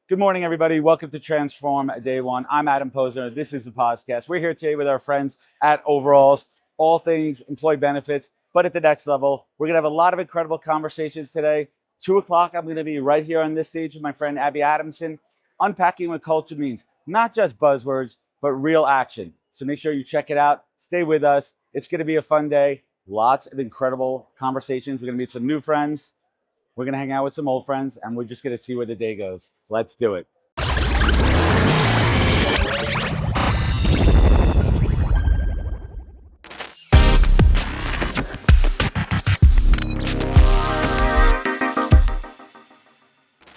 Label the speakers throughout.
Speaker 1: Good morning, everybody. Welcome to Transform Day One. I'm Adam Posner. This is the podcast. We're here today with our friends at Overalls, all things employee benefits, but at the next level. We're going to have a lot of incredible conversations today. 2 o'clock, I'm going to be right here on this stage with my friend Abby Adamson, unpacking what culture means. Not just buzzwords, but real action. So make sure you check it out. Stay with us. It's going to be a fun day. Lots of incredible conversations. We're going to meet some new friends. We're going to hang out with some old friends, and we're just going to see where the day goes. Let's do it.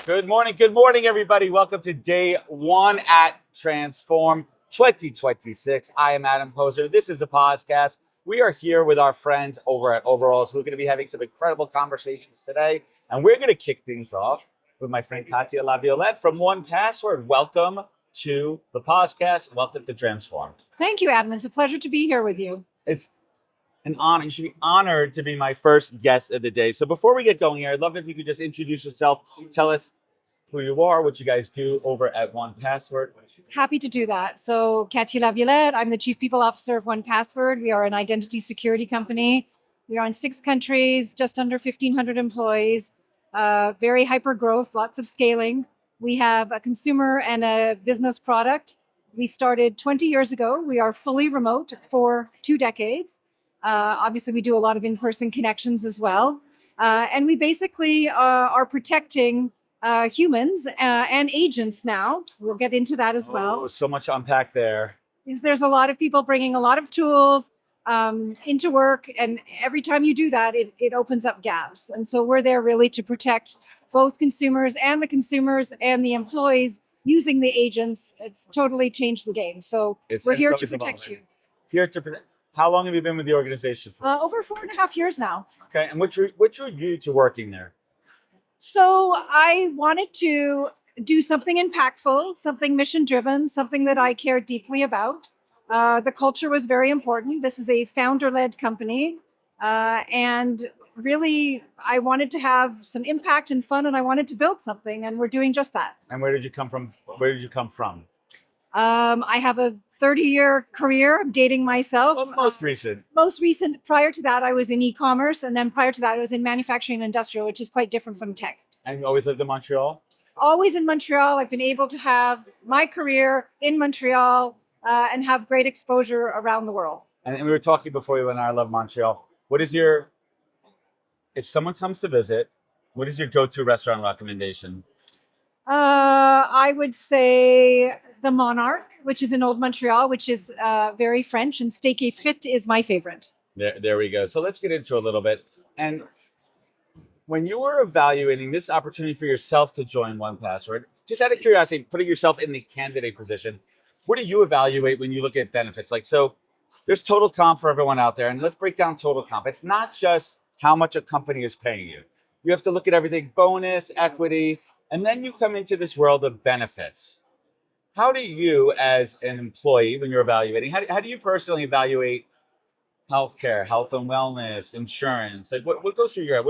Speaker 1: Good morning, everybody. Welcome to day one at Transform 2026. I am Adam Poser. This is a podcast. We are here with our friends over at Overalls. We're going to be having some incredible conversations today. And we're going to kick things off with my friend Katya Laviolette from 1Password. Welcome to the podcast. Welcome to Transform.
Speaker 2: Thank you, Adam. It's a pleasure to be here with you.
Speaker 1: It's an honor. You should be honored to be my first guest of the day. So before we get going here, I'd love if you could just introduce yourself. Tell us who you are, what you guys do over at 1Password.
Speaker 2: Happy to do that. So, Katya Laviolette, I'm the Chief People Officer of 1Password. We are an identity security company. We are in 6 countries, just under 1,500 employees, very hyper growth, lots of scaling. We have a consumer and a business product. We started 20 years ago. We are fully remote for 2 decades. Obviously, we do a lot of in-person connections as well. And we basically are protecting humans and agents now. We'll get into that as well.
Speaker 1: Oh, so much to unpack there.
Speaker 2: There's a lot of people bringing a lot of tools into work, and every time you do that, it opens up gaps. And so we're there really to protect both consumers and the employees using the agents. It's totally changed the game. So we're here to protect you.
Speaker 1: Here to protect. How long have you been with the organization for?
Speaker 2: Over 4.5 years now.
Speaker 1: Okay, and what drew you to working there?
Speaker 2: So I wanted to do something impactful, something mission-driven, something that I cared deeply about. The culture was very important. This is a founder-led company. And really, I wanted to have some impact and fun, and I wanted to build something, and we're doing just that.
Speaker 1: And where did you come from?
Speaker 2: I have a 30-year career. I'm dating myself.
Speaker 1: Well, most recent.
Speaker 2: Prior to that, I was in e-commerce. And then prior to that, I was in manufacturing and industrial, which is quite different from tech.
Speaker 1: And you always lived in Montreal?
Speaker 2: Always in Montreal. I've been able to have my career in Montreal and have great exposure around the world.
Speaker 1: And we were talking before you and I love Montreal. If someone comes to visit, what is your go-to restaurant recommendation?
Speaker 2: I would say the Monarch, which is in Old Montreal, which is very French, and steak et frites is my favorite.
Speaker 1: There we go. So let's get into a little bit. And when you were evaluating this opportunity for yourself to join 1Password, just out of curiosity, putting yourself in the candidate position, what do you evaluate when you look at benefits? So there's total comp for everyone out there, and let's break down total comp. It's not just how much a company is paying you. You have to look at everything: bonus, equity, and then you come into this world of benefits. How do you, as an employee, when you're evaluating, how do you personally evaluate healthcare, health and wellness, insurance? What goes through your head?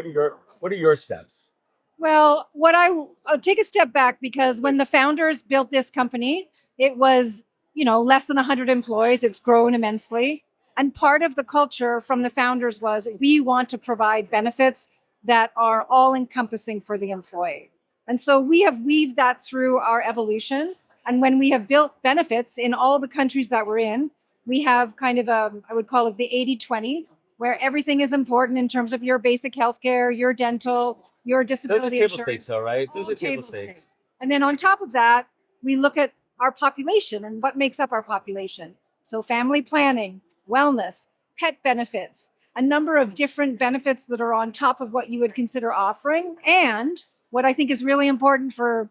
Speaker 1: What are your steps?
Speaker 2: Well, I'll take a step back, because when the founders built this company, it was, less than 100 employees. It's grown immensely. And part of the culture from the founders was, we want to provide benefits that are all encompassing for the employee. And so we have weaved that through our evolution. And when we have built benefits in all the countries that we're in, we have kind of I would call it the 80-20, where everything is important in terms of your basic healthcare, your dental, your disability insurance.
Speaker 1: Those are table stakes, though, right? Those are table stakes.
Speaker 2: And then on top of that, we look at our population and what makes up our population. So family planning, wellness, pet benefits, a number of different benefits that are on top of what you would consider offering. And what I think is really important for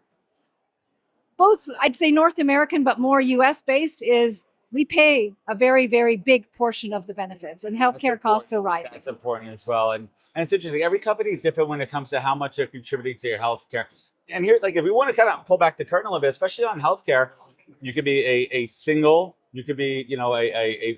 Speaker 2: both, I'd say North American, but more US based, is we pay a very, very big portion of the benefits, and healthcare costs are rising.
Speaker 1: That's important as well. And it's interesting. Every company is different when it comes to how much they're contributing to your healthcare. And here, if we want to kind of pull back the curtain a little bit, especially on healthcare, you could be a single, you could be,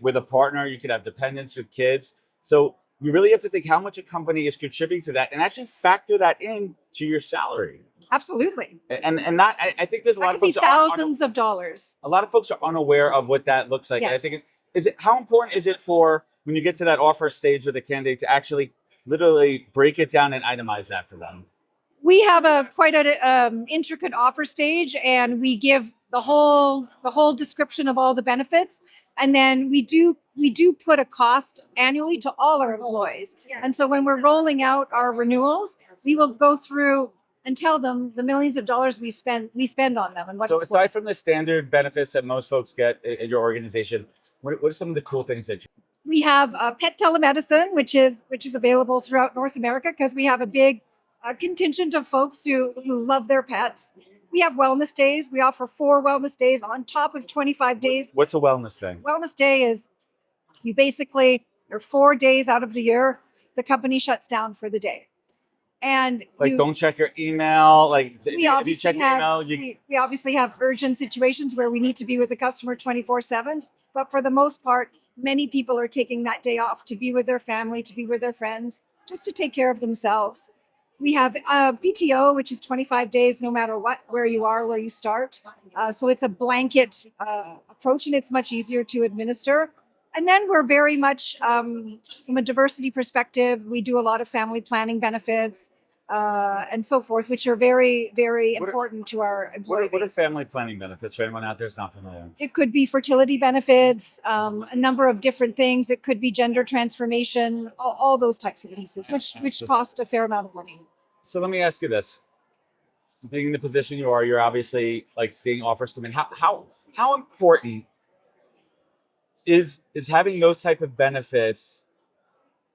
Speaker 1: with a partner, you could have dependents with kids. So you really have to think how much a company is contributing to that, and actually factor that in to your salary.
Speaker 2: Absolutely.
Speaker 1: And not I think there's a
Speaker 2: That
Speaker 1: lot
Speaker 2: could
Speaker 1: of
Speaker 2: be
Speaker 1: folks that aren't
Speaker 2: thousands of dollars.
Speaker 1: a lot of folks are unaware of what that looks like. And I
Speaker 2: Yes.
Speaker 1: think is it how important is it for when you get to that offer stage with a candidate to actually literally break it down and itemize that for them?
Speaker 2: We have a quite an intricate offer stage, and we give the whole description of all the benefits, and then we do put a cost annually to all our employees. And so when we're rolling out our renewals, we will go through and tell them the millions of dollars we spend on them and what
Speaker 1: So
Speaker 2: it's
Speaker 1: aside
Speaker 2: worth.
Speaker 1: from the standard benefits that most folks get in your organization, what are some of the cool things that you
Speaker 2: We have pet telemedicine, which is available throughout North America because we have a big contingent of folks who love their pets. We have wellness days. We offer 4 wellness days on top of 25 days.
Speaker 1: what's a wellness thing?
Speaker 2: Wellness day is you basically there are 4 days out of the year the company shuts down for the day, and
Speaker 1: Like don't check your email. Like
Speaker 2: we
Speaker 1: if you
Speaker 2: obviously
Speaker 1: check your
Speaker 2: have
Speaker 1: email, you
Speaker 2: we obviously have urgent situations where we need to be with the customer 24/7. But for the most part, many people are taking that day off to be with their family, to be with their friends, just to take care of themselves. We have PTO, which is 25 days, no matter what, where you are, where you start. So it's a blanket approach, and it's much easier to administer. And then we're very much, from a diversity perspective, we do a lot of family planning benefits and so forth, which are very, very
Speaker 1: What are-
Speaker 2: important to our employee
Speaker 1: what are
Speaker 2: base.
Speaker 1: family planning benefits for anyone out there that's not familiar?
Speaker 2: It could be fertility benefits, a number of different things. It could be gender transformation, all those types of pieces, which cost a fair amount of money.
Speaker 1: So let me ask you this: being in the position you are, you're obviously like seeing offers come in. How important is having those type of benefits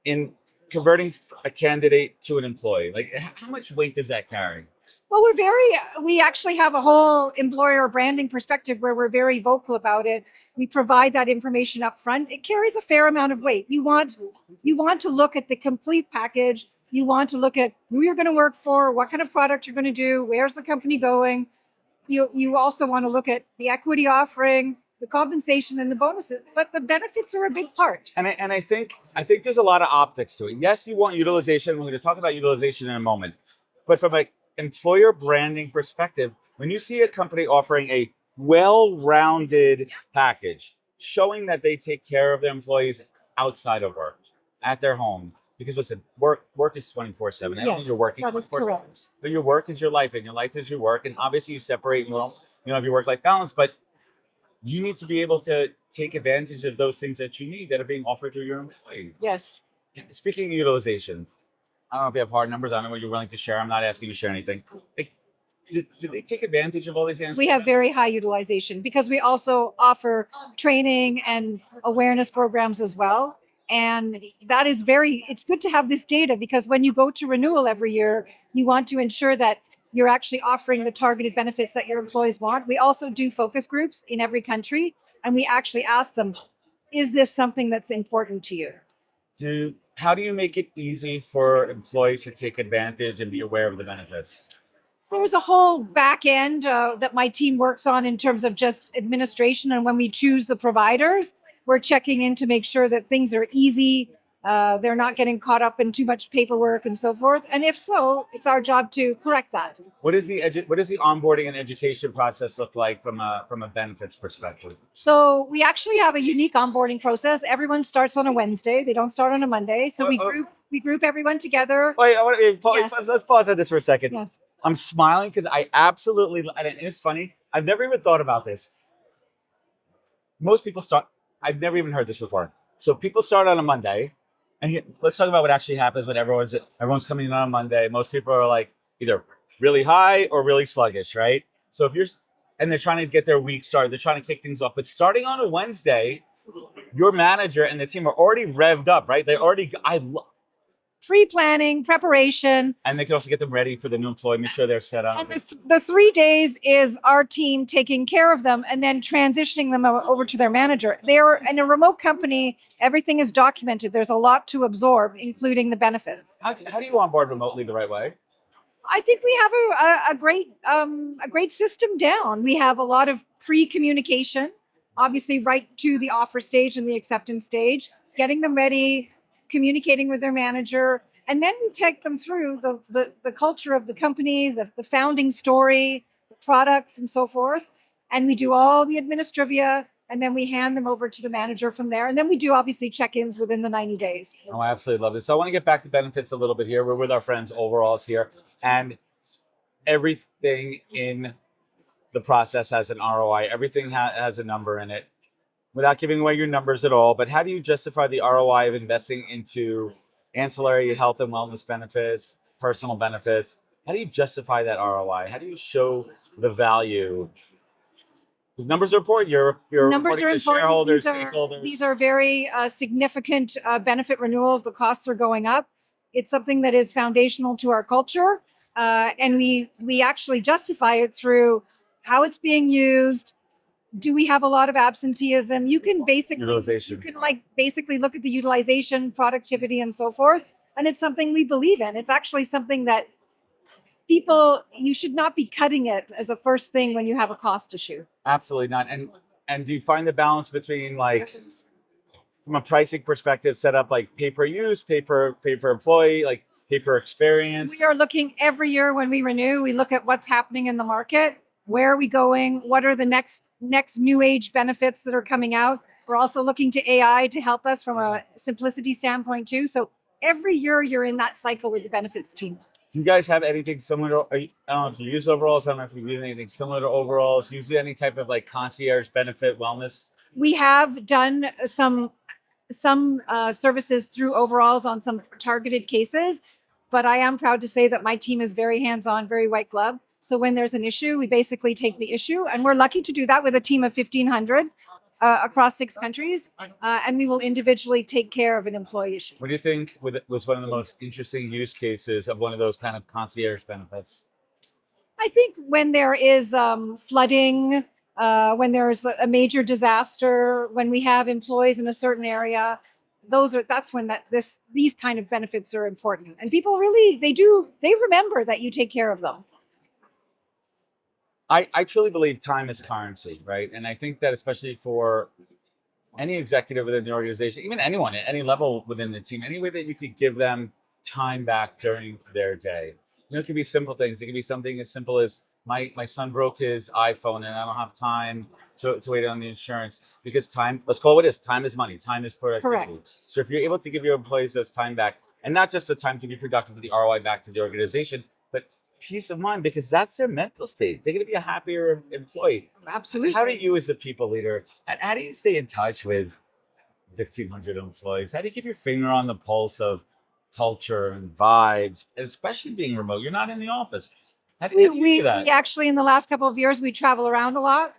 Speaker 1: in converting a candidate to an employee? Like how much weight does that carry?
Speaker 2: Well, we actually have a whole employer branding perspective where we're very vocal about it. We provide that information up front. It carries a fair amount of weight. You want to look at the complete package. You want to look at who you're going to work for, what kind of product you're going to do, where's the company going. You also want to look at the equity offering, the compensation, and the bonuses. But the benefits are a big part.
Speaker 1: And I think there's a lot of optics to it. Yes, you want utilization. We're going to talk about utilization in a moment. But from an employer branding perspective, when you see a company offering a well-rounded package, showing that they take care of their employees outside of work, at their home, because listen, work is 24/7. I don't mean
Speaker 2: Yes,
Speaker 1: you're working
Speaker 2: that is
Speaker 1: 24/7,
Speaker 2: correct.
Speaker 1: but your work is your life, and your life is your work. And obviously, you separate. You have your work-life balance, but you need to be able to take advantage of those things that you need that are being offered to your employee.
Speaker 2: Yes.
Speaker 1: Speaking of utilization, I don't know if you have hard numbers. I don't know what you're willing to share. I'm not asking you to share anything. Like, do they take advantage of all these answers?
Speaker 2: We have very high utilization because we also offer training and awareness programs as well. And that is it's good to have this data because when you go to renewal every year, you want to ensure that you're actually offering the targeted benefits that your employees want. We also do focus groups in every country, and we actually ask them, is this something that's important to you?
Speaker 1: How do you make it easy for employees to take advantage and be aware of the benefits?
Speaker 2: There's a whole back end that my team works on in terms of just administration. And when we choose the providers, we're checking in to make sure that things are easy. They're not getting caught up in too much paperwork and so forth. And if so, it's our job to correct that.
Speaker 1: What is the onboarding and education process look like from a benefits perspective?
Speaker 2: So we actually have a unique onboarding process. Everyone starts on a Wednesday. They don't start on a Monday. So we group everyone together.
Speaker 1: Wait, I want to
Speaker 2: Yes.
Speaker 1: let's pause on this for a second.
Speaker 2: Yes.
Speaker 1: I'm smiling because I absolutely, and it's funny. I've never even thought about this. Most people start. I've never even heard this before. So people start on a Monday, and let's talk about what actually happens when everyone's coming in on a Monday. Most people are like either really high or really sluggish, right? So and they're trying to get their week started. They're trying to kick things off. But starting on a Wednesday, your manager and the team are already revved up, right? They already.
Speaker 2: Pre-planning, preparation.
Speaker 1: And they can also get them ready for the new employee, make sure they're set up.
Speaker 2: And the 3 days is our team taking care of them and then transitioning them over to their manager. They're in a remote company. Everything is documented. There's a lot to absorb, including the benefits.
Speaker 1: How do you onboard remotely the right way?
Speaker 2: I think we have a great system down. We have a lot of pre-communication, obviously right to the offer stage and the acceptance stage, getting them ready, communicating with their manager, And then we take them through the culture of the company, the founding story, the products, and so forth. And we do all the administrivia, and then we hand them over to the manager from there. And then we do obviously check-ins within the 90 days.
Speaker 1: Oh, I absolutely love this. So I want to get back to benefits a little bit here. We're with our friends Overalls here, and everything in the process has an ROI. Everything has a number in it. Without giving away your numbers at all, but how do you justify the ROI of investing into ancillary health and wellness benefits, personal benefits? How do you justify that ROI? How do you show the value? Because numbers are important. You're
Speaker 2: Numbers
Speaker 1: reporting
Speaker 2: are
Speaker 1: to
Speaker 2: important.
Speaker 1: shareholders,
Speaker 2: These
Speaker 1: stakeholders.
Speaker 2: are very significant benefit renewals. The costs are going up. It's something that is foundational to our culture, and we actually justify it through how it's being used. Do we have a lot of absenteeism? You can
Speaker 1: Utilization.
Speaker 2: basically look at the utilization, productivity, and so forth. And it's something we believe in. It's actually something that you should not be cutting it as a first thing when you have a cost issue.
Speaker 1: Absolutely not. And do you find the balance between, like, from a pricing perspective, set up like pay per use, pay per employee, like pay per experience?
Speaker 2: We are looking every year when we renew, we look at what's happening in the market. Where are we going? What are the next new age benefits that are coming out? We're also looking to AI to help us from a simplicity standpoint too. So every year you're in that cycle with the benefits team.
Speaker 1: Do you guys have anything similar to, I don't know if you use Overalls, I don't know if you use anything similar to Overalls, use any type of like concierge benefit wellness?
Speaker 2: We have done some services through Overalls on some targeted cases, but I am proud to say that my team is very hands-on, very white glove. So when there's an issue, we basically take the issue, and we're lucky to do that with a team of 1,500 across 6 countries, and we will individually take care of an employee issue.
Speaker 1: What do you think was one of the most interesting use cases of one of those kind of concierge benefits?
Speaker 2: I think when there is flooding, when there's a major disaster, when we have employees in a certain area, that's when these kind of benefits are important. And people really they remember that you take care of them.
Speaker 1: I truly believe time is currency, right? And I think that especially for any executive within the organization, even anyone at any level within the team, any way that you could give them time back during their day. It could be simple things. It could be something as simple as my son broke his iPhone and I don't have time to wait on the insurance, because time, let's call it what it is, time is money, time is productivity.
Speaker 2: Correct.
Speaker 1: So if you're able to give your employees those time back, and not just the time to be productive with the ROI back to the organization, but peace of mind, because that's their mental state. They're going to be a happier employee.
Speaker 2: Absolutely.
Speaker 1: How do you, as a people leader, and how do you stay in touch with 1,500 employees? How do you keep your finger on the pulse of culture and vibes, and especially being remote? You're not in the office. How do you do that?
Speaker 2: We actually, in the last couple of years, we travel around a lot.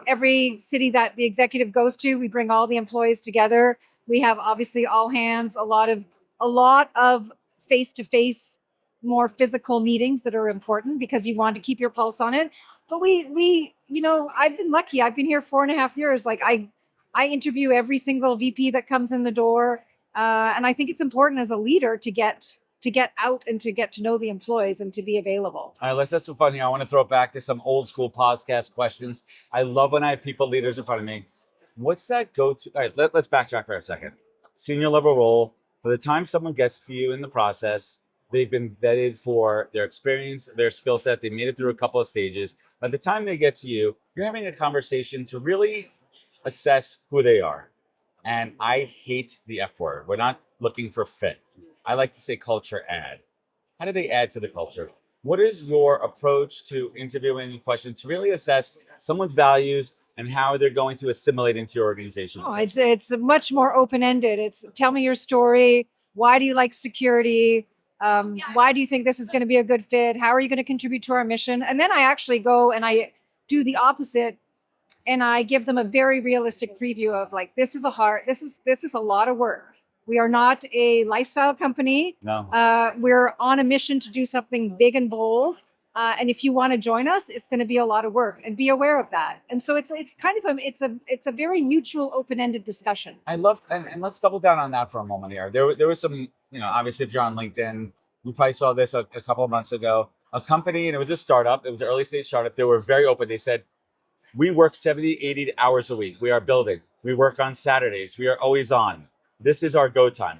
Speaker 2: Every city that the executive goes to, we bring all the employees together. We have obviously all hands, a lot of face-to-face, more physical meetings that are important because you want to keep your pulse on it. But I've been lucky. I've been here 4.5 years. Like I interview every single VP that comes in the door, and I think it's important as a leader to get out and to get to know the employees and to be available.
Speaker 1: All right, let's have some fun here. I want to throw it back to some old school podcast questions. I love when I have people leaders in front of me. What's that go-to? All right, let's backtrack for a second. Senior level role. By the time someone gets to you in the process, they've been vetted for their experience, their skill set. They made it through a couple of stages. By the time they get to you, you're having a conversation to really assess who they are. And I hate the F word. We're not looking for fit. I like to say culture add. How do they add to the culture? What is your approach to interviewing questions to really assess someone's values and how they're going to assimilate into your organization?
Speaker 2: Oh, it's much more open-ended. It's tell me your story. Why do you like security? Why do you think this is going to be a good fit? How are you going to contribute to our mission? And then I actually go and I do the opposite, and I give them a very realistic preview of like, this is a lot of work. We are not a lifestyle company.
Speaker 1: No.
Speaker 2: We're on a mission to do something big and bold. And if you want to join us, it's going to be a lot of work, and be aware of that. And so it's kind of it's a very mutual, open-ended discussion.
Speaker 1: I loved, and let's double down on that for a moment here. There was some, obviously if you're on LinkedIn, you probably saw this a couple of months ago. A company, and it was a startup. It was an early stage startup. They were very open. They said, we work 70, 80 hours a week. We are building. We work on Saturdays. We are always on. This is our go time.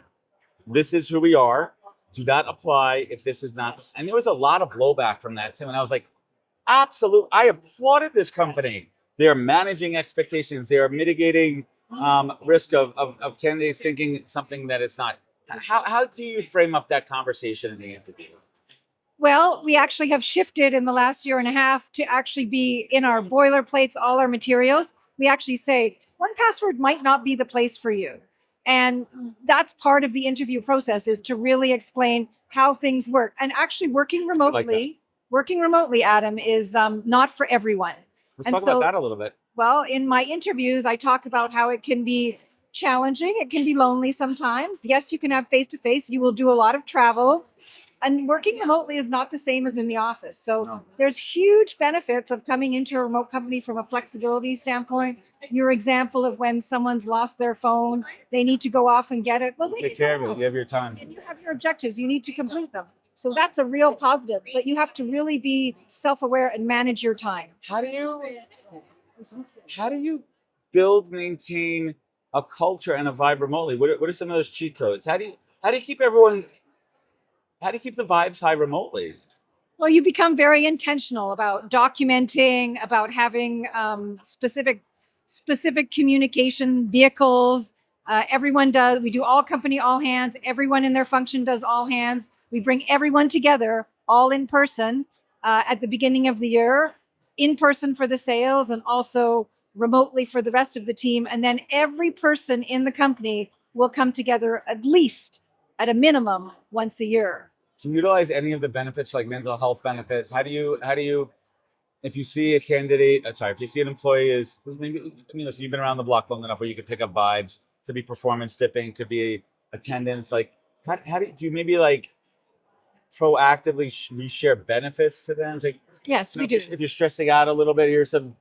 Speaker 1: This is who we are. do not apply if this is not. And there was a lot of blowback from that too. And I was like, absolute. I applauded this company. They're managing expectations. They are mitigating risk of candidates thinking something that it's not. How do you frame up that conversation in the interview?
Speaker 2: Well, we actually have shifted in the last year and a half to actually be in our boilerplates, all our materials. We actually say 1Password might not be the place for you. And that's part of the interview process, is to really explain how things work. And actually working remotely, Adam, is not for everyone.
Speaker 1: Let's
Speaker 2: And
Speaker 1: talk about
Speaker 2: so,
Speaker 1: that a little bit.
Speaker 2: well, in my interviews, I talk about how it can be challenging. It can be lonely sometimes. Yes, you can have face to face. You will do a lot of travel. And working remotely is not the same as in the office. So
Speaker 1: No.
Speaker 2: there's huge benefits of coming into a remote company from a flexibility standpoint. Your example of when someone's lost their phone, they need to go off and get it. Well, they
Speaker 1: Take
Speaker 2: can
Speaker 1: care
Speaker 2: go.
Speaker 1: of it. You have your time.
Speaker 2: And you have your objectives. You need to complete them. So that's a real positive. But you have to really be self-aware and manage your time.
Speaker 1: How do you build, maintain a culture and a vibe remotely? What are some of those cheat codes? How do you keep everyone? How do you keep the vibes high remotely?
Speaker 2: Well, you become very intentional about documenting, about having specific communication vehicles. Everyone does. We do all company, all hands. Everyone in their function does all hands. We bring everyone together, all in person, at the beginning of the year, in person for the sales, and also remotely for the rest of the team. And then every person in the company will come together at least, at a minimum, once a year.
Speaker 1: Do you utilize any of the benefits like mental health benefits? How do you if you see a candidate, if you see an employee is who's maybe, I mean, listen, you've been around the block long enough where you could pick up vibes. Could be performance dipping, could be attendance. Like, how do you maybe like proactively share benefits to them? It's like,
Speaker 2: Yes, we do.
Speaker 1: if you're stressing out a little bit, here's some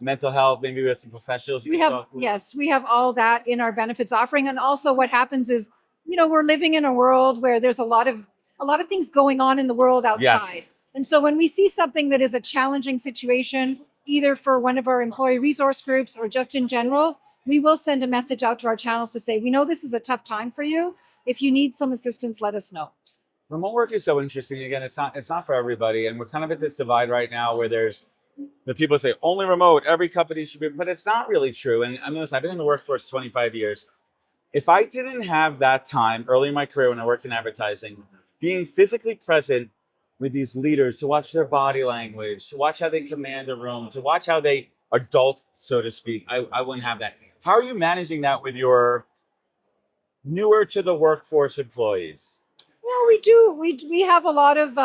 Speaker 1: mental health. Maybe with some professionals. You
Speaker 2: We
Speaker 1: can
Speaker 2: have,
Speaker 1: talk with.
Speaker 2: yes, we have all that in our benefits offering. And also what happens is, we're living in a world where there's a lot of things going on in the world outside.
Speaker 1: Yes.
Speaker 2: And so when we see something that is a challenging situation, either for one of our employee resource groups or just in general, we will send a message out to our channels to say, we know this is a tough time for you. If you need some assistance, let us know.
Speaker 1: Remote work is so interesting. Again, it's not for everybody, and we're kind of at this divide right now where there's the people say only remote, every company should be, but it's not really true. And I mean, listen, I've been in the workforce 25 years. If I didn't have that time early in my career when I worked in advertising, being physically present with these leaders to watch their body language, to watch how they command a room, to watch how they adult, so to speak, I wouldn't have that. How are you managing that with your newer to the workforce employees?
Speaker 2: Well, we do. We have a lot of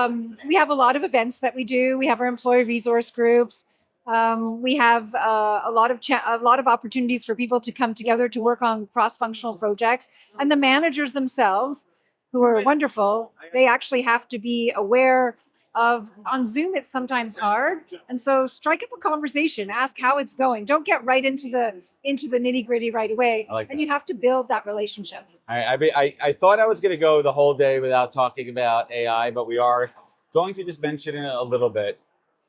Speaker 2: events that we do. We have our employee resource groups. We have a lot of opportunities for people to come together to work on cross-functional projects. And the managers themselves, who are wonderful, they actually have to be aware of, on Zoom it's sometimes hard. And so strike up a conversation, ask how it's going. Don't get right into the nitty-gritty right away.
Speaker 1: I like
Speaker 2: And
Speaker 1: that.
Speaker 2: you have to build that relationship.
Speaker 1: I thought I was going to go the whole day without talking about AI, but we are going to just mention it a little bit.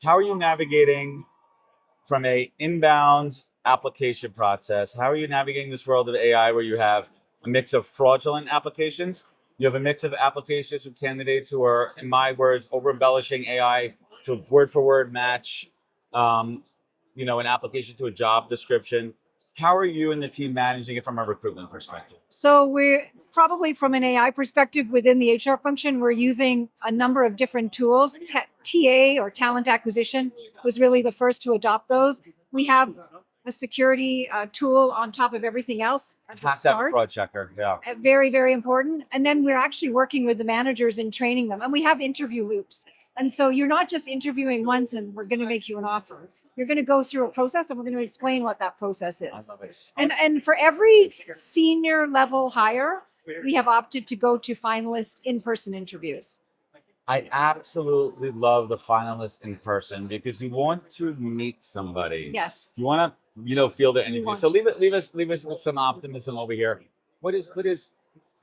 Speaker 1: How are you navigating from a inbound application process? How are you navigating this world of AI where you have a mix of fraudulent applications? You have a mix of applications with candidates who are, in my words, over embellishing AI to word for word match, um, an application to a job description. How are you and the team managing it from a recruitment perspective?
Speaker 2: So we're probably, from an AI perspective within the HR function, we're using a number of different tools. TA, or talent acquisition, was really the first to adopt those. We have a security tool on top of everything else at the
Speaker 1: Have to have a
Speaker 2: start.
Speaker 1: fraud checker. Yeah.
Speaker 2: Very, very important. And then we're actually working with the managers and training them. And we have interview loops. And so you're not just interviewing once and we're going to make you an offer. You're going to go through a process and we're going to explain what that process
Speaker 1: I
Speaker 2: is.
Speaker 1: love it.
Speaker 2: And for every senior level hire, we have opted to go to finalist in-person interviews.
Speaker 1: I absolutely love the finalists in person because you want to meet somebody.
Speaker 2: Yes.
Speaker 1: You want to, feel the
Speaker 2: You
Speaker 1: energy.
Speaker 2: want
Speaker 1: So
Speaker 2: to.
Speaker 1: leave us with some optimism over here. What is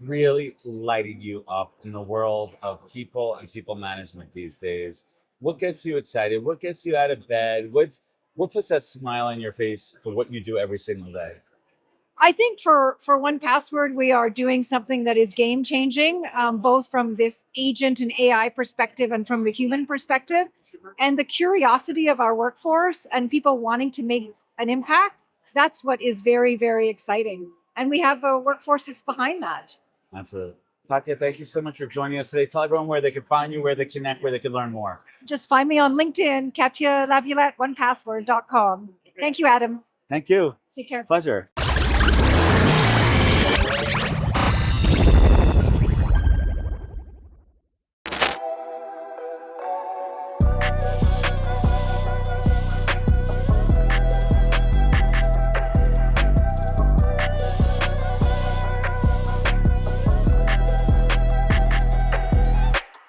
Speaker 1: really lighting you up in the world of people and people management these days? What gets you excited? What gets you out of bed? What puts that smile on your face for what you do every single day?
Speaker 2: I think for 1Password, we are doing something that is game changing, both from this agent and AI perspective and from the human perspective. And the curiosity of our workforce and people wanting to make an impact, that's what is very, very exciting. And we have a workforce that's behind that.
Speaker 1: Absolutely. Katya, thank you so much for joining us today. Tell everyone where they can find you, where they connect, where they can learn more.
Speaker 2: Just find me on LinkedIn, Katya Laviolette, 1Password.com. Thank you, Adam.
Speaker 1: Thank you.
Speaker 2: Take care.
Speaker 1: Pleasure.